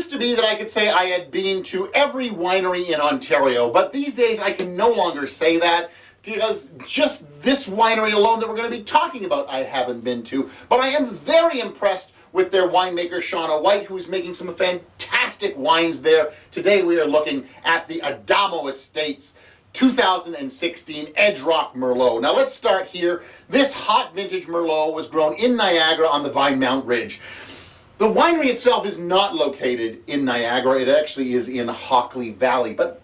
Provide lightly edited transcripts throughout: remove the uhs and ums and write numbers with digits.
used to be that I could say I had been to every winery in Ontario, but these days I can no longer say that because just this winery alone that we're going to be talking about I haven't been to. But I am very impressed with their winemaker Shauna White, who's making some fantastic wines there. Today we are looking at the Adamo Estates 2016 Edgerock Merlot. Now let's start here. This hot vintage Merlot was grown in Niagara on the Vinemount Ridge. The winery itself is not located in Niagara. It actually is in Hockley Valley, but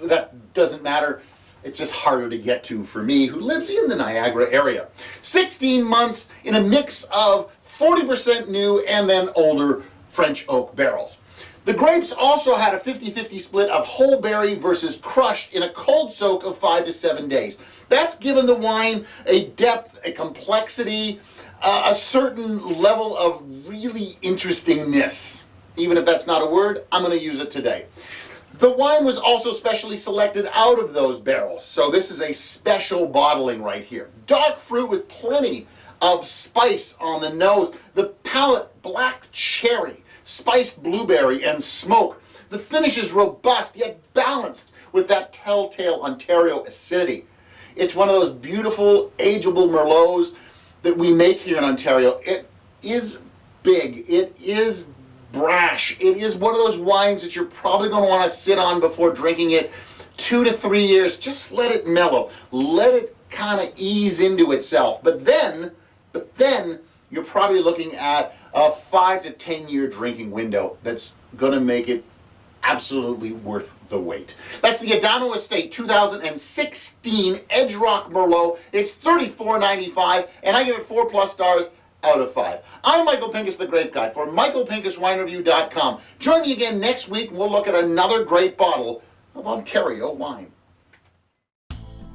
that doesn't matter. It's just harder to get to for me, who lives in the Niagara area. 16 months in a mix of 40% new and then older French oak barrels. The grapes also had a 50-50 split of whole berry versus crushed in a cold soak of 5 to 7 days. That's given the wine a depth, a complexity, a certain level of really interestingness. Even if that's not a word, I'm going to use it today. The wine was also specially selected out of those barrels, so this is a special bottling right here. Dark fruit with plenty of spice on the nose. The palate, black cherry, spiced blueberry, and smoke. The finish is robust yet balanced with that telltale Ontario acidity. It's one of those beautiful, ageable Merlots that we make here in Ontario. It is big. It is brash. It is one of those wines that you're probably going to want to sit on before drinking it 2 to 3 years. Just let it mellow. Let it kind of ease into itself. But then you're probably looking at a 5 to 10 year drinking window that's going to make it absolutely worth the wait. That's the Adamo Estate 2016 Edgerock Merlot. It's $34.95, and I give it 4+ stars out of 5. I'm Michael Pinkus, the Grape Guy, for michaelpinkuswinereview.com. Join me again next week, and we'll look at another great bottle of Ontario wine.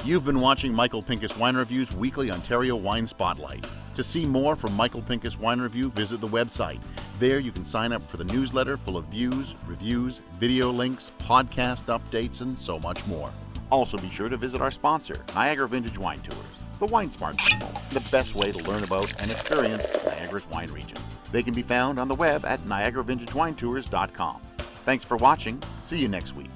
You've been watching Michael Pinkus Wine Review's weekly Ontario Wine Spotlight. To see more from Michael Pinkus Wine Review, visit the website. There you can sign up for the newsletter full of views, reviews, video links, podcast updates, and so much more. Also be sure to visit our sponsor, Niagara Vintage Wine Tours, the wine smart people, the best way to learn about and experience Niagara's wine region. They can be found on the web at niagaravintageWinetours.com. Thanks for watching. See you next week.